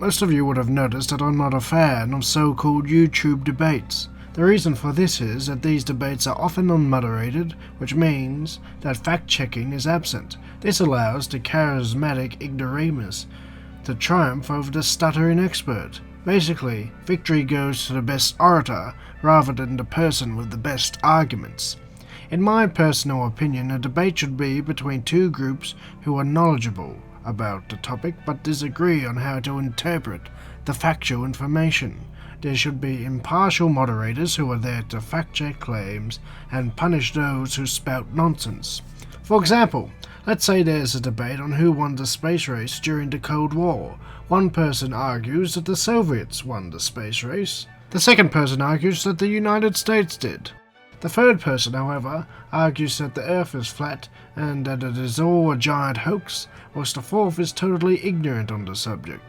most of you would have noticed that I'm not a fan of so-called YouTube debates. The reason for this is that these debates are often unmoderated, which means that fact-checking is absent. This allows the charismatic ignoramus to triumph over the stuttering expert. Basically, victory goes to the best orator rather than the person with the best arguments. In my personal opinion, a debate should be between two groups who are knowledgeable about the topic but disagree on how to interpret the factual information. There should be impartial moderators who are there to fact-check claims and punish those who spout nonsense. For example, let's say there's a debate on who won the space race during the Cold War. One person argues that the Soviets won the space race. The second person argues that the United States did. The third person, however, argues that the Earth is flat and that it is all a giant hoax, whilst the fourth is totally ignorant on the subject.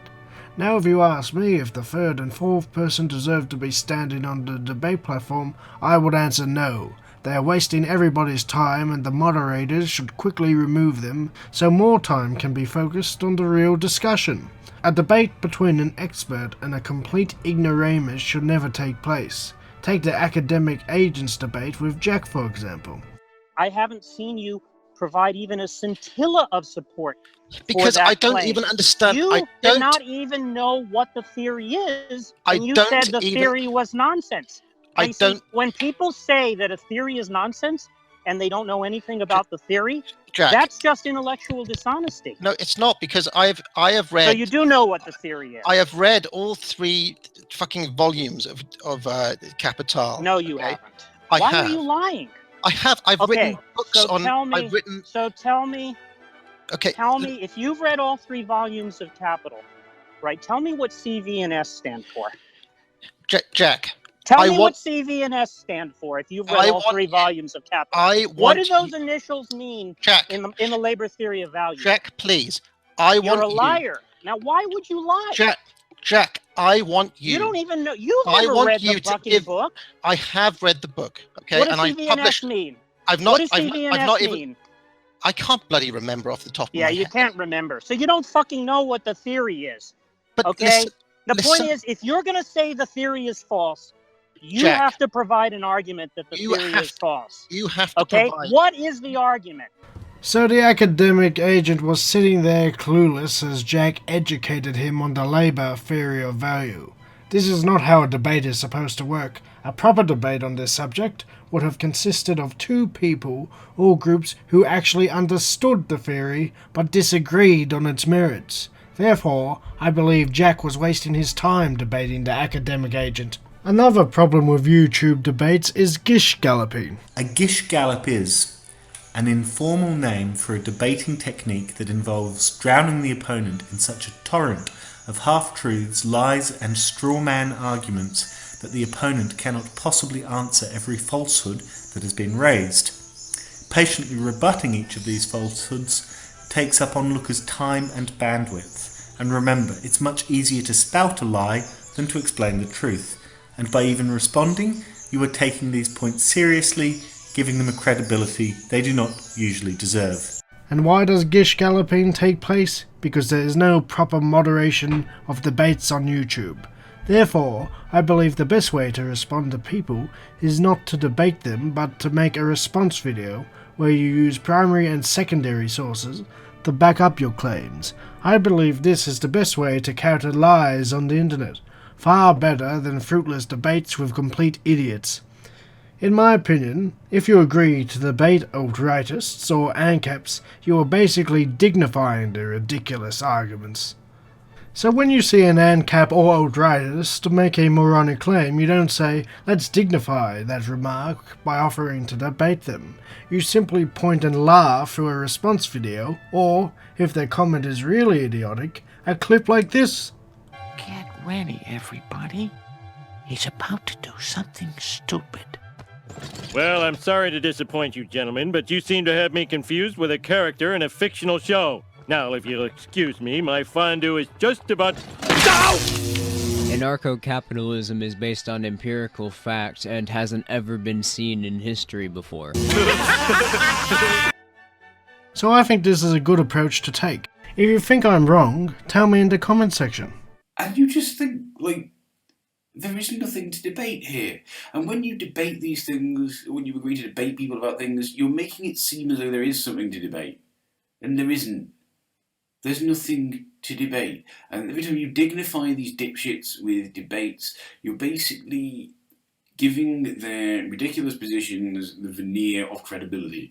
Now if you ask me if the third and fourth person deserve to be standing on the debate platform, I would answer no. They are wasting everybody's time and the moderators should quickly remove them so more time can be focused on the real discussion. A debate between an expert and a complete ignoramus should never take place. Take the academic agents debate with Jack, for example. I haven't seen you provide even a scintilla of support because for that I don't claim. even understand. You did not even know what the theory is, and you said the theory was nonsense. When people say that a theory is nonsense and they don't know anything about the theory, Jack, that's just intellectual dishonesty. No, it's not, because I have read. So you do know what the theory is. I have read all 3 fucking volumes of Capital. No, you haven't. Why are you lying? I have. I've written books on. So tell me. Okay. Tell me if you've read all 3 volumes of Capital, right? Tell me what CV and S stand for. Jack. Tell me what CV and S stand for if you've read all 3 volumes of Capital. What do those initials mean in the labor theory of value? Jack, please. You're a liar. Now, why would you lie? Jack, I want you. You don't even know. You've never read the fucking book. I have read the book. Okay, what does CV and S mean? What does CV and S mean? I can't bloody remember off the top of my head. Yeah, you can't remember. So you don't fucking know what the theory is. But okay? The point is, if you're going to say the theory is false, you have to provide an argument that the theory is false. You have to provide. What is the argument? So the academic agent was sitting there clueless as Jack educated him on the labor theory of value. This is not how a debate is supposed to work. A proper debate on this subject would have consisted of 2 people or groups who actually understood the theory but disagreed on its merits. Therefore, I believe Jack was wasting his time debating the academic agent. Another problem with YouTube debates is gish galloping. A gish gallop is an informal name for a debating technique that involves drowning the opponent in such a torrent of half-truths, lies and straw-man arguments that the opponent cannot possibly answer every falsehood that has been raised. Patiently rebutting each of these falsehoods takes up onlookers' time and bandwidth. And remember, it's much easier to spout a lie than to explain the truth. And by even responding, you are taking these points seriously, giving them a credibility they do not usually deserve. And why does gish galloping take place? Because there is no proper moderation of debates on YouTube. Therefore, I believe the best way to respond to people is not to debate them, but to make a response video where you use primary and secondary sources to back up your claims. I believe this is the best way to counter lies on the internet. Far better than fruitless debates with complete idiots. In my opinion, if you agree to debate alt-rightists or ANCAPs, you are basically dignifying their ridiculous arguments. So when you see an ANCAP or alt-rightist make a moronic claim, you don't say, let's dignify that remark by offering to debate them. You simply point and laugh through a response video, or, if their comment is really idiotic, a clip like this. Get ready, everybody. He's about to do something stupid. Well, I'm sorry to disappoint you, gentlemen, but you seem to have me confused with a character in a fictional show. Now, if you'll excuse me, my fondue is just about... Ow! Anarcho-capitalism is based on empirical fact and hasn't ever been seen in history before. So I think this is a good approach to take. If you think I'm wrong, tell me in the comment section. And you just think, like, there is nothing to debate here. And when you debate these things, when you agree to debate people about things, you're making it seem as though there is something to debate. And there isn't. There's nothing to debate. And every time you dignify these dipshits with debates, you're basically giving their ridiculous positions the veneer of credibility.